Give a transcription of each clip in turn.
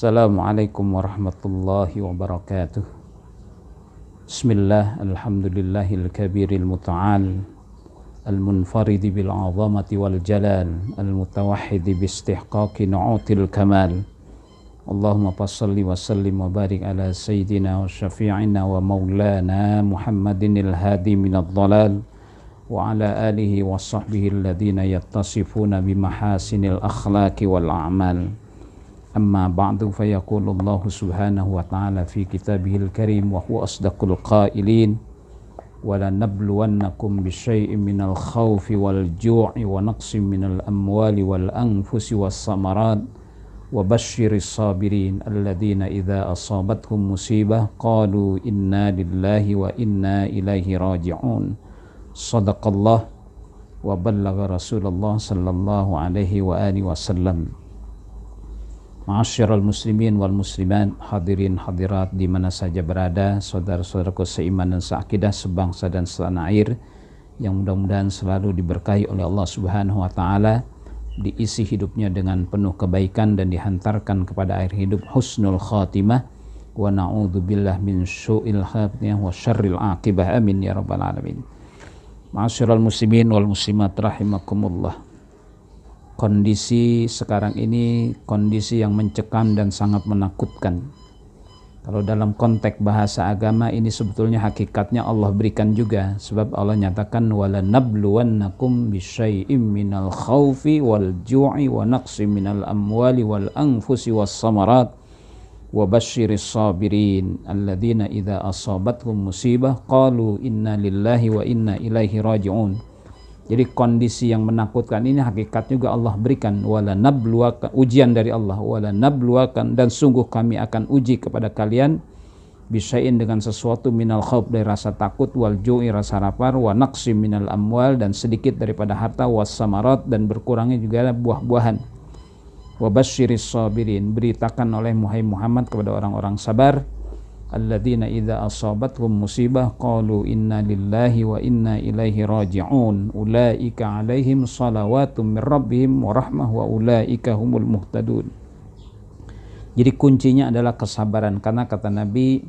Assalamualaikum warahmatullahi wabarakatuh. Bismillah, alhamdulillahil kabiril muta'al, al-munfaridi bil azamati wal jalal, al-mutawahhidi bi istihqaqi nu'util kamal. Allahumma salli wa sallim wa barik ala sayyidina wa syafi'ina wa maulana Muhammadinil hadi minad dhalal wa ala alihi wa sahbihi alladhina yattasifuna bimahasinil akhlaqi wal a'mal. Amma ba'du, fayaqulullahu subhanahu wa ta'ala fi kitabihil karim wa huwa asdaqul qailin wa lanabluwannakum bisyai'in minal khawfi wal ju'i wa naqsim minal amwali wal anfusi was samarat wa basyiris sabirin alladhina idza asabathum musibah qalu inna lillahi wa inna ilaihi raji'un. Sadaqallah wa ballagha Rasulullah sallallahu alaihi wa alihi wasallam. Ma'asyiral muslimin wal muslimat, hadirin hadirat di mana saja berada, saudara-saudaraku seiman dan seakidah, sebangsa dan setanah air, yang mudah-mudahan selalu diberkahi oleh Allah Subhanahu wa taala, diisi hidupnya dengan penuh kebaikan dan dihantarkan kepada akhir hidup husnul khatimah, wa na'udzubillah min syu'il khatimah wa syarril aqibah, amin ya rabbal alamin. Ma'asyiral muslimin wal muslimat rahimakumullah. Kondisi sekarang ini kondisi yang mencekam dan sangat menakutkan. Kalau dalam konteks bahasa agama ini sebetulnya hakikatnya Allah berikan juga, sebab Allah nyatakan wala nabluwannakum bisyai'im minal khaufi wal ju'i wa naqsim minal amwali wal anfusi was samarat wa basyiris sabirin alladzina idza asabathum musibah qalu inna lillahi wa inna ilaihi raji'un. Jadi kondisi yang menakutkan ini hakikat juga Allah berikan, wala nabluwakan, ujian dari Allah, wala nabluwakan, dan sungguh kami akan uji kepada kalian bisyai'in dengan sesuatu minal khauf, dari rasa takut, wal ju'i, rasa lapar, wa naqsim minal amwal, dan sedikit daripada harta, was samarat, dan berkurangnya juga buah-buahan. Wa basyiris sabirin, beritakan oleh Muhammad kepada orang-orang sabar, alladzina idza asabathum musibah qalu inna lillahi wa inna ilaihi raji'un ulaika alaihim salawatum mir rabbihim wa rahmah wa ulaika humul muhtadun. Jadi kuncinya adalah kesabaran, karena kata Nabi,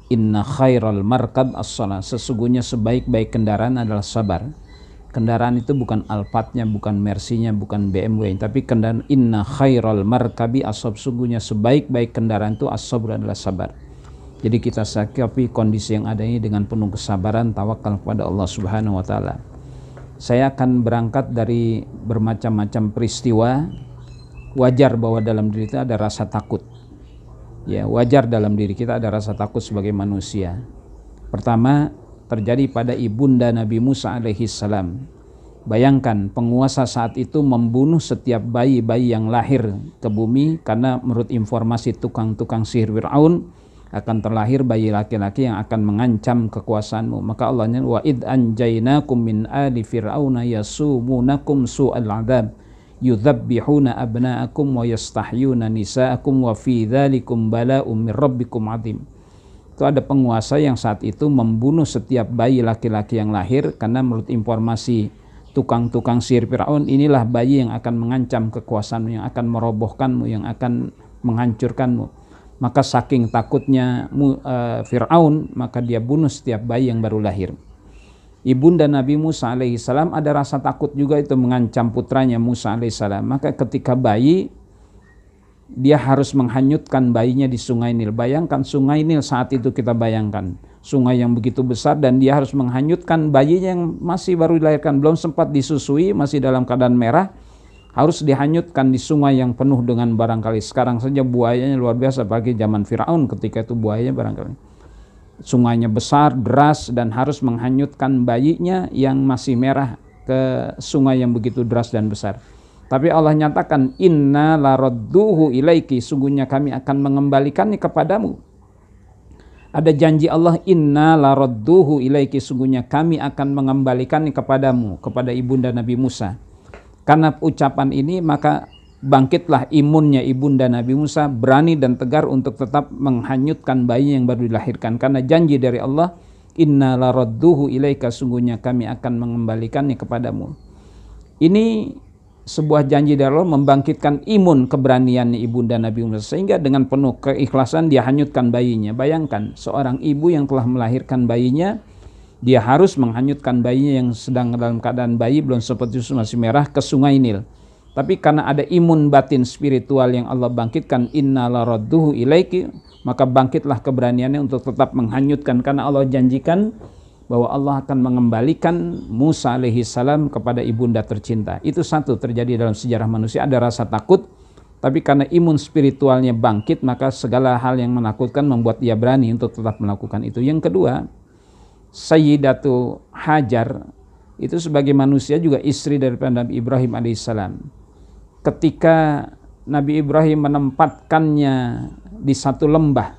inna khairal markab as-salah, sesungguhnya sebaik-baik kendaraan adalah sabar. Kendaraan itu bukan Alphardnya, bukan Mercy-nya, bukan BMW, tapi kendaraan inna khairal markabi as-sabr, sesungguhnya sebaik-baik kendaraan itu as-sabr, adalah sabar. Jadi kita sikapi kondisi yang ada ini dengan penuh kesabaran, tawakal kepada Allah Subhanahu wa taala. Saya akan berangkat dari bermacam-macam peristiwa. Wajar bahwa dalam diri kita ada rasa takut. Ya, wajar dalam diri kita ada rasa takut sebagai manusia. Pertama, terjadi pada ibunda Nabi Musa alaihi salam. Bayangkan, penguasa saat itu membunuh setiap bayi-bayi yang lahir ke bumi, karena menurut informasi tukang-tukang sihir Fir'aun akan terlahir bayi laki-laki yang akan mengancam kekuasaanmu. Maka Allah nyatakan, wa id anjainakum min ali fir'auna yasumunakum su'al adzab yudzabbihuna abna'akum wa yastahyuna nisa'akum wa fi dzalikum bala'um mir rabbikum 'adzim. Itu ada penguasa yang saat itu membunuh setiap bayi laki-laki yang lahir, karena menurut informasi tukang-tukang sihir Fir'aun, inilah bayi yang akan mengancam kekuasaanmu, yang akan merobohkanmu, yang akan menghancurkanmu. Maka saking takutnya Fir'aun, maka dia bunuh setiap bayi yang baru lahir. Ibunda Nabi Musa alaihissalam ada rasa takut juga, itu mengancam putranya Musa alaihissalam. Maka ketika bayi, dia harus menghanyutkan bayinya di sungai Nil. Bayangkan sungai Nil saat itu, kita bayangkan sungai yang begitu besar, dan dia harus menghanyutkan bayinya yang masih baru dilahirkan, belum sempat disusui, masih dalam keadaan merah, harus dihanyutkan di sungai yang penuh dengan barangkali sekarang saja buayanya luar biasa, bagi zaman Firaun ketika itu buayanya barangkali sungainya besar, deras, dan harus menghanyutkan bayinya yang masih merah ke sungai yang begitu deras dan besar. Tapi Allah nyatakan inna laradduhu ilaiki, sungguhnya kami akan mengembalikannya kepadamu. Ada janji Allah, inna laradduhu ilaiki, sungguhnya kami akan mengembalikannya kepadamu, kepada ibunda Nabi Musa. Karena ucapan ini, maka bangkitlah imunnya ibunda Nabi Musa, berani dan tegar untuk tetap menghanyutkan bayi yang baru dilahirkan. Karena janji dari Allah, inna laradduhu ilaika, sungguhnya kami akan mengembalikannya kepadamu. Ini sebuah janji dari Allah membangkitkan imun keberaniannya ibunda Nabi Musa, sehingga dengan penuh keikhlasan dia hanyutkan bayinya. Bayangkan seorang ibu yang telah melahirkan bayinya, dia harus menghanyutkan bayinya yang sedang dalam keadaan bayi belum seperti susu masih merah ke sungai Nil. Tapi karena ada imun batin spiritual yang Allah bangkitkan, inna laradduhu ilaiki, maka bangkitlah keberaniannya untuk tetap menghanyutkan, karena Allah janjikan bahwa Allah akan mengembalikan Musa alaihi salam kepada ibunda tercinta. Itu satu terjadi dalam sejarah manusia, ada rasa takut, tapi karena imun spiritualnya bangkit, maka segala hal yang menakutkan membuat dia berani untuk tetap melakukan itu. Yang kedua, Sayyidatu Hajar itu sebagai manusia juga istri daripada Nabi Ibrahim alaihissalam. Ketika Nabi Ibrahim menempatkannya di satu lembah,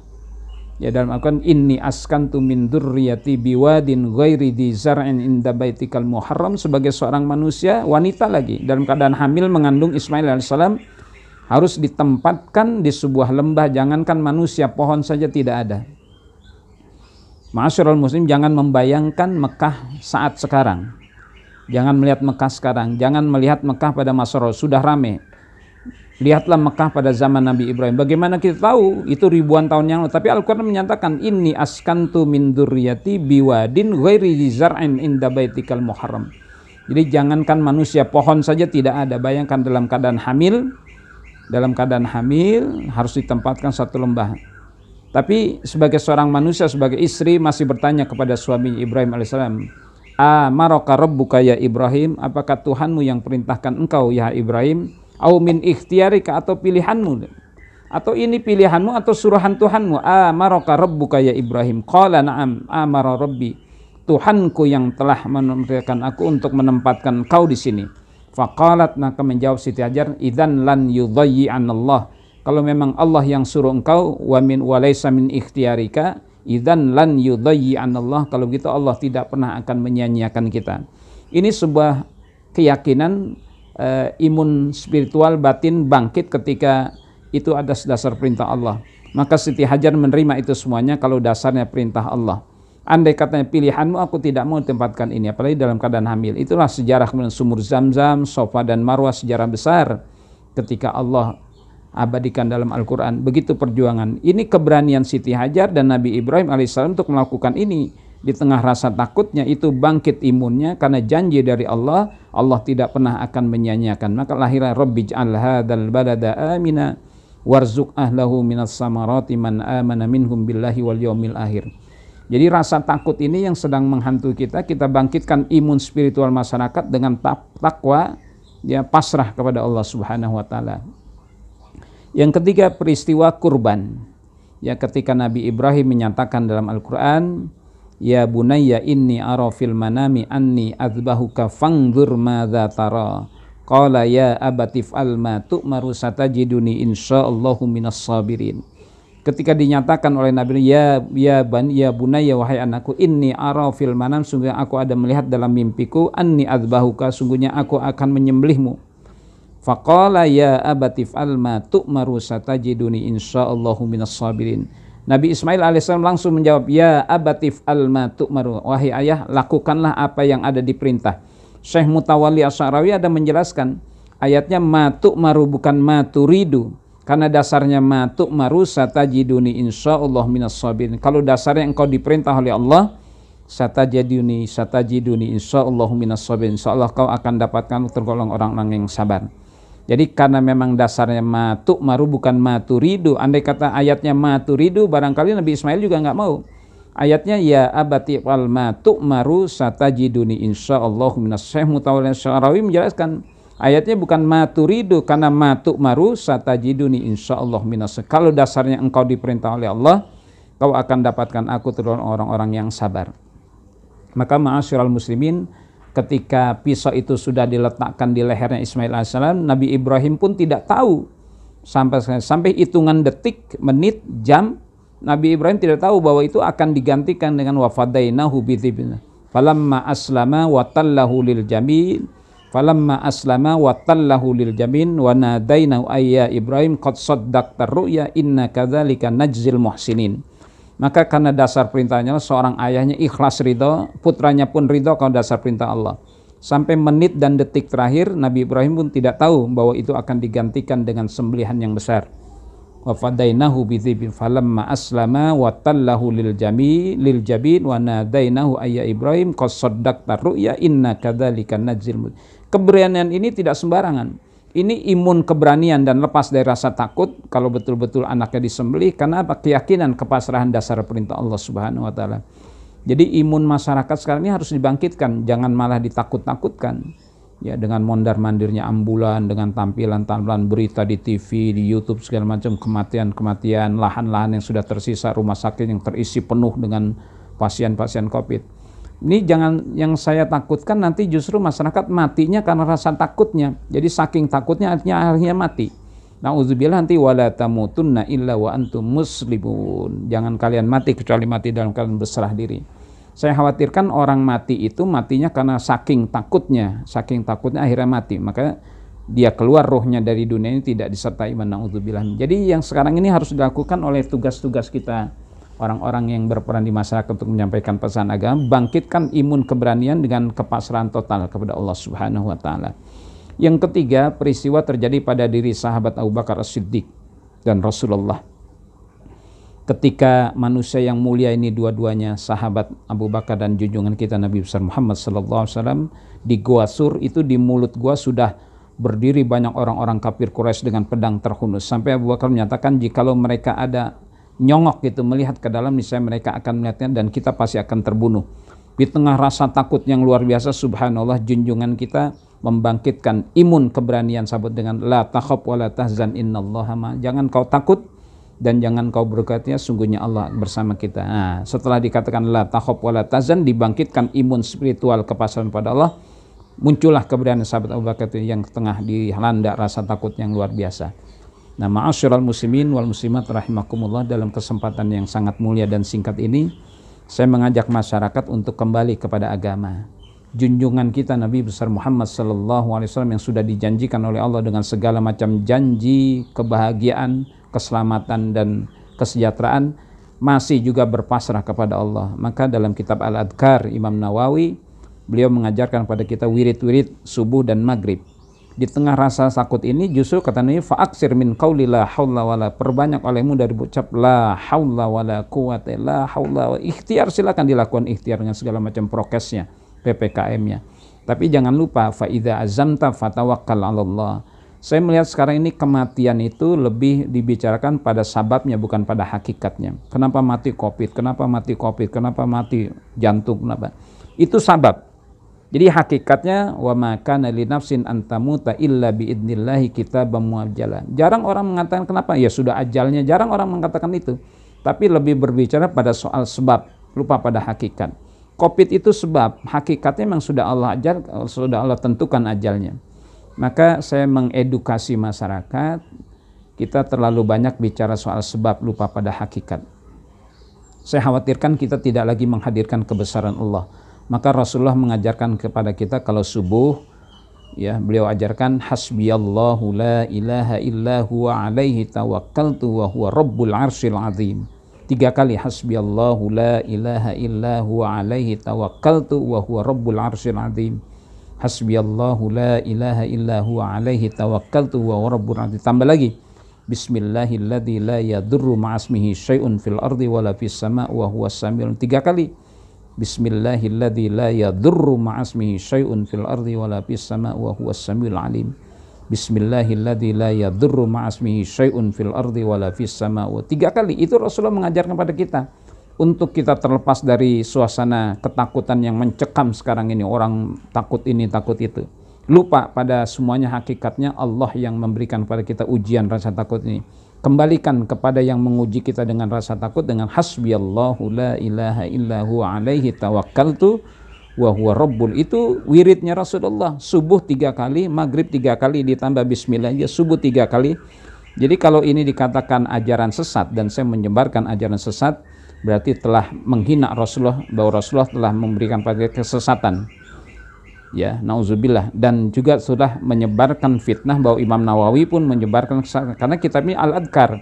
ya dalam Al-Quran, inni askantu min dzurriyyati biwadin ghairi dzi zar'in inda baitikal muharram, sebagai seorang manusia, wanita lagi, dalam keadaan hamil mengandung Ismail alaihissalam, harus ditempatkan di sebuah lembah. Jangankan manusia, pohon saja tidak ada. Ma'asyiral muslim, jangan membayangkan Mekah saat sekarang. Jangan melihat Mekah sekarang, jangan melihat Mekah pada masa Rasul, sudah ramai. Lihatlah Mekah pada zaman Nabi Ibrahim. Bagaimana kita tahu itu ribuan tahun yang lalu? Tapi Al-Quran menyatakan, inni askantu min dzurriyyati biwadin ghairi dzi zar'in inda baitikal muharram. Jadi jangankan manusia, pohon saja tidak ada. Bayangkan dalam keadaan hamil harus ditempatkan satu lembah. Tapi sebagai seorang manusia, sebagai istri masih bertanya kepada suami Ibrahim alaihissalam, amaraka rabbuka ya Ibrahim, apakah Tuhanmu yang perintahkan engkau ya Ibrahim? Au min ikhtiyarika, atau pilihanmu, atau ini pilihanmu atau suruhan Tuhanmu? Amaraka rabbuka ya Ibrahim, qala na'am amara rabbi, Tuhanku yang telah memerintahkan aku untuk menempatkan kau di sini. Faqalat, maka menjawab Siti Hajar, idzan lan yudhayyi'anallah, kalau memang Allah yang suruh engkau, wa laysa min ikhtiyarika, idzan lan yudhayyi'anallah, kalau begitu Allah tidak pernah akan menyia-nyiakan kita. Ini sebuah keyakinan, imun spiritual batin bangkit ketika itu ada dasar perintah Allah. Maka Siti Hajar menerima itu semuanya kalau dasarnya perintah Allah. Andai katanya pilihanmu, aku tidak mau tempatkan ini, apalagi dalam keadaan hamil. Itulah sejarah kemudian sumur Zam-Zam, Safa dan Marwah, sejarah besar ketika Allah abadikan dalam Al-Quran. Begitu perjuangan. Ini keberanian Siti Hajar dan Nabi Ibrahim alaihissalam untuk melakukan ini. Di tengah rasa takutnya itu bangkit imunnya karena janji dari Allah, Allah tidak pernah akan menyia-nyiakan. Maka lahirlah Rabbij'al hadzal balada amina warzuq ahlahu minas samarati man amana minhum billahi wal yaumil akhir. Jadi rasa takut ini yang sedang menghantui kita bangkitkan imun spiritual masyarakat dengan takwa, dia pasrah kepada Allah Subhanahu wa taala. Yang ketiga, peristiwa kurban. Ya, ketika Nabi Ibrahim menyatakan dalam Al-Qur'an, ya bunayya inni ara fil manami anni adzbahuka fanzur madza tara. Qala ya abatif al ma tu'maru satajiduni insyaallahu minas sabirin. Ketika dinyatakan oleh Nabi, ya bunayya, wahai anakku, inni ara fil manam, sungguhnya aku ada melihat dalam mimpiku, anni adzbahuka, sungguhnya aku akan menyembelihmu. Faqala ya abatif al ma tu'maru satajiduni insyaallahu minas sabirin. Nabi Ismail alaihissalam langsung menjawab, ya abatif al-ma tu'maru, wahai ayah, lakukanlah apa yang ada diperintah. Syekh Mutawalli Asy'arawi ada menjelaskan, ayatnya ma tu'maru bukan ma turidu, karena dasarnya ma tu'maru satajiduni insyaallah minas sabirin. Kalau dasarnya engkau diperintah oleh Allah, satajiduni insyaallah minas sabirin, insyaallah kau akan dapatkan tergolong orang-orang yang sabar. Jadi karena memang dasarnya matuk maru bukan maturidu. Andai kata ayatnya maturidu, barangkali Nabi Ismail juga nggak mau. Ayatnya ya abati wal matuk maru satajiduni insyaallah minas. Syekh Mutawalli Asy'arawi menjelaskan ayatnya bukan maturidu, karena matuk maru satajiduni insyaallah minas. Kalau dasarnya engkau diperintah oleh Allah, kau akan dapatkan aku tergolong orang-orang yang sabar. Maka ma'asyiral muslimin, ketika pisau itu sudah diletakkan di lehernya Ismail alaihissalam, Nabi Ibrahim pun tidak tahu sampai hitungan detik, menit, jam, Nabi Ibrahim tidak tahu bahwa itu akan digantikan dengan wafadainahu bidzibin. Falamma aslama wa tallahu lil jamin, wa nadainahu ayya Ibrahim qad saddaqta ru'ya inna kadzalika najzil muhsinin. Maka karena dasar perintahnya seorang ayahnya ikhlas ridho, putranya pun ridho kalau dasar perintah Allah. Sampai menit dan detik terakhir Nabi Ibrahim pun tidak tahu bahwa itu akan digantikan dengan sembelihan yang besar. Wa fadainahu bidzibin falamma aslama wa tallahu lil jabin wa nadainahu ayya Ibrahim qad saddaqta ru'ya inna kadzalika najzil. Keberanian ini tidak sembarangan. Ini imun keberanian dan lepas dari rasa takut kalau betul-betul anaknya disembelih, karena apa? Keyakinan, kepasrahan dasar perintah Allah Subhanahu wa taala. Jadi imun masyarakat sekarang ini harus dibangkitkan, jangan malah ditakut-takutkan. Ya, dengan mondar-mandirnya ambulan, dengan tampilan-tampilan berita di TV, di YouTube segala macam, kematian-kematian, lahan-lahan yang sudah tersisa, rumah sakit yang terisi penuh dengan pasien-pasien COVID. Ini jangan, yang saya takutkan nanti justru masyarakat matinya karena rasa takutnya. Jadi saking takutnya akhirnya mati. Nauzubillah, nanti wala tamutunna illa wa antum muslimun. Jangan kalian mati kecuali mati dalam keadaan berserah diri. Saya khawatirkan orang mati itu matinya karena saking takutnya akhirnya mati. Maka dia keluar rohnya dari dunia ini tidak disertai iman. Nauzubillah. Jadi yang sekarang ini harus dilakukan oleh tugas-tugas kita, orang-orang yang berperan di masyarakat untuk menyampaikan pesan agama, bangkitkan imun keberanian dengan kepasrahan total kepada Allah Subhanahu wa taala. Yang ketiga, peristiwa terjadi pada diri sahabat Abu Bakar As-Siddiq dan Rasulullah. Ketika manusia yang mulia ini dua-duanya sahabat Abu Bakar dan junjungan kita Nabi besar Muhammad sallallahu alaihi wasallam di Gua Sur, itu di mulut gua sudah berdiri banyak orang-orang kafir Quraisy dengan pedang terhunus, sampai Abu Bakar menyatakan jikalau mereka ada nyongok gitu melihat ke dalam, niscaya mereka akan melihatnya dan kita pasti akan terbunuh. Di tengah rasa takut yang luar biasa, subhanallah, junjungan kita membangkitkan imun keberanian sahabat dengan la takhaf wa la tahzan innallaha ma. Jangan kau takut dan jangan kau berkata sungguhnya Allah bersama kita. Nah, setelah dikatakan la takhaf wa la tahzan, dibangkitkan imun spiritual kepasrahan pada Allah, muncullah keberanian sahabat Abu Bakar yang tengah dilanda rasa takut yang luar biasa. Nah, ma'asyiral muslimin wal muslimat rahimakumullah, dalam kesempatan yang sangat mulia dan singkat ini saya mengajak masyarakat untuk kembali kepada agama. Junjungan kita Nabi besar Muhammad sallallahu alaihi wasallam yang sudah dijanjikan oleh Allah dengan segala macam janji kebahagiaan, keselamatan dan kesejahteraan, masih juga berpasrah kepada Allah. Maka dalam kitab Al-Adhkar Imam Nawawi, beliau mengajarkan pada kita wirid-wirid subuh dan maghrib. Di tengah rasa takut ini justru kata Nabi, fa'aksir min qauli la haula wala, perbanyak olehmu dari ucap la haula wala quwata la haula. Ikhtiar silakan dilakukan ikhtiar dengan segala macam prokesnya, PPKM-nya. Tapi jangan lupa fa idza azamta fatawakkal 'alallah. Saya melihat sekarang ini kematian itu lebih dibicarakan pada sababnya bukan pada hakikatnya. Kenapa mati Covid? Kenapa mati Covid? Kenapa mati jantung? Kenapa? Itu sabab. Jadi hakikatnya wa ma kana li nafsin an tamuta illa bi idnillahi kitaban muajjala. Jarang orang mengatakan kenapa, ya sudah ajalnya, jarang orang mengatakan itu. Tapi lebih berbicara pada soal sebab, lupa pada hakikat. Covid itu sebab, hakikatnya memang sudah Allah ajar, sudah Allah tentukan ajalnya. Maka saya mengedukasi masyarakat, kita terlalu banyak bicara soal sebab, lupa pada hakikat. Saya khawatirkan kita tidak lagi menghadirkan kebesaran Allah. Maka Rasulullah mengajarkan kepada kita kalau subuh, ya, beliau ajarkan hasbiyallahu la ilaha illa huwa alaihi tawakkaltu wa huwa rabbul arsyil azim. 3 kali hasbiyallahu la ilaha illa huwa alaihi tawakkaltu wa huwa rabbul arsyil azim. Hasbiyallahu la ilaha illa huwa alaihi tawakkaltu wa huwa rabbul azim. Tambah lagi, bismillahilladzi la yadurru ma'asmihi syai'un fil ardi wala fis sama' wa huwas samiul. 3 kali. Bismillahilladzi la yadurru ma'asmihi syai'un fil ardi wala fis sama' wa huwas samiul alim. Bismillahilladzi la yadurru ma'asmihi syai'un fil ardi wala fis sama'. 3 kali itu Rasulullah mengajarkan pada kita untuk kita terlepas dari suasana ketakutan yang mencekam sekarang ini, orang takut ini takut itu. Lupa pada semuanya hakikatnya Allah yang memberikan pada kita ujian rasa takut ini. Kembalikan kepada yang menguji kita dengan rasa takut dengan hasbiyallahu la ilaha illa huwa alaihi tawakkaltu wa huwa rabbul. Itu wiridnya Rasulullah. Subuh 3 kali, maghrib 3 kali, ditambah bismillah, ya subuh 3 kali. Jadi kalau ini dikatakan ajaran sesat dan saya menyebarkan ajaran sesat, berarti telah menghina Rasulullah, bahwa Rasulullah telah memberikan pada kesesatan. Ya, nauzubillah, dan juga sudah menyebarkan fitnah bahwa Imam Nawawi pun menyebarkan, karena kitab ini Al-Adhkar,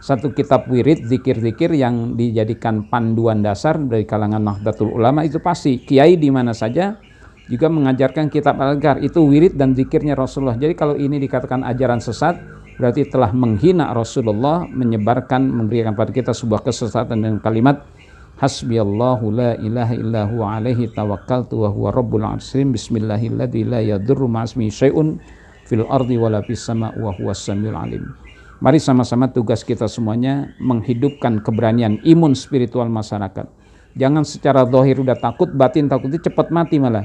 satu kitab wirid zikir-zikir yang dijadikan panduan dasar dari kalangan Nahdlatul Ulama. Itu pasti kiai di mana saja juga mengajarkan kitab Al-Adhkar, itu wirid dan zikirnya Rasulullah. Jadi kalau ini dikatakan ajaran sesat, berarti telah menghina Rasulullah, menyebarkan, memberikan pada kita sebuah kesesatan dengan kalimat hasbiyallahu la ilaha illa huwa alaihi tawakkaltu wa huwa rabbul arsyim bismillahilladzi la yadurru ma'asmihi syai'un fil ardi wala fis sama' wa huwas samiul alim. Mari sama-sama tugas kita semuanya menghidupkan keberanian imun spiritual masyarakat. Jangan secara zahir udah takut, batin takutnya cepat mati malah.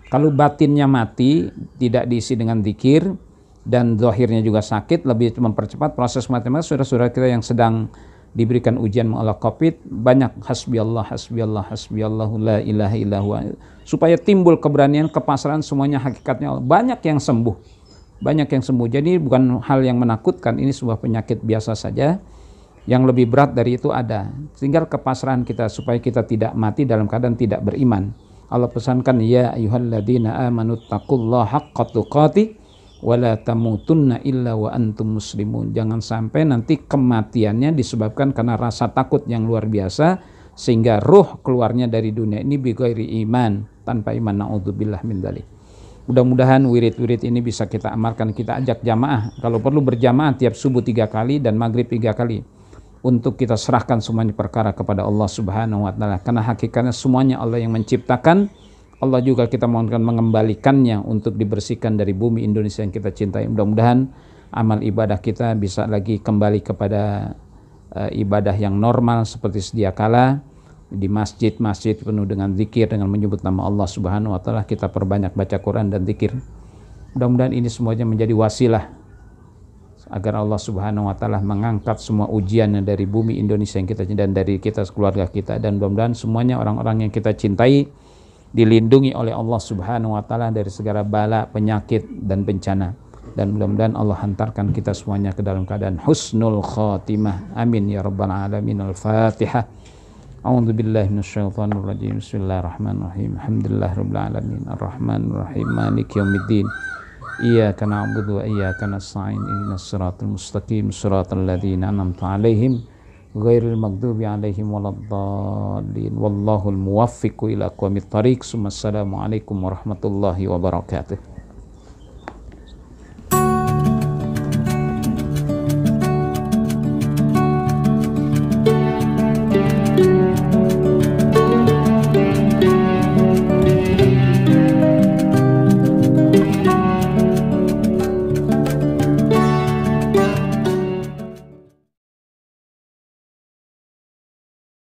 Kalau batinnya mati, tidak diisi dengan zikir, dan zahirnya juga sakit, lebih mempercepat proses mati-mati. Saudara-saudara kita yang sedang diberikan ujian oleh COVID, banyak hasbiyallah, hasbiyallah, hasbiyallahu la ilaha illahu, supaya timbul keberanian, kepasrahan, semuanya hakikatnya Allah. Banyak yang sembuh, banyak yang sembuh. Jadi bukan hal yang menakutkan, ini sebuah penyakit biasa saja. Yang lebih berat dari itu ada. Tinggal kepasrahan kita supaya kita tidak mati dalam keadaan tidak beriman. Allah pesankan, ya ayyuhalladzina amanu taqullaha haqqa tuqatih wa la tamutunna illa wa antum muslimun. Jangan sampai nanti kematiannya disebabkan karena rasa takut yang luar biasa sehingga ruh keluarnya dari dunia ini bighairi iman, tanpa iman, naudzubillah min dzalik. Mudah-mudahan wirid-wirid ini bisa kita amalkan, kita ajak jamaah, kalau perlu berjamaah tiap subuh 3 kali dan maghrib 3 kali. Untuk kita serahkan semuanya perkara kepada Allah Subhanahu wa Ta'ala, karena hakikatnya semuanya Allah yang menciptakan. Allah juga kita mohonkan mengembalikannya untuk dibersihkan dari bumi Indonesia yang kita cintai. Mudah-mudahan amal ibadah kita bisa lagi kembali kepada ibadah yang normal seperti sedia kala. Di masjid-masjid penuh dengan zikir, dengan menyebut nama Allah Subhanahu wa Ta'ala, kita perbanyak baca Quran dan zikir. Mudah-mudahan ini semuanya menjadi wasilah agar Allah Subhanahu wa Ta'ala mengangkat semua ujiannya dari bumi Indonesia yang kita cintai dan dari kita, keluarga kita, dan mudah-mudahan semuanya orang-orang yang kita cintai dilindungi oleh Allah Subhanahu wa Ta'ala dari segala bala, penyakit dan bencana, dan mudah-mudahan Allah hantarkan kita semuanya ke dalam keadaan husnul khatimah. Amin ya rabbal alamin. Al-Fatihah. A'udzu billahi minasyaitonir rajim. Bismillahirrahmanirrahim. Alhamdulillahirabbil alamin. Arrahmanir rahim. Maliki yaumiddin. Iyyaka na'budu wa iyyaka nasta'in. Ihdinas siratal mustaqim. Siratal ladzina an'amta 'alaihim ghairil maghdubi 'alaihim waladdallin. Wallahul muwaffiq ila aqwamit thariq. Assalamualaikum warahmatullahi wabarakatuh.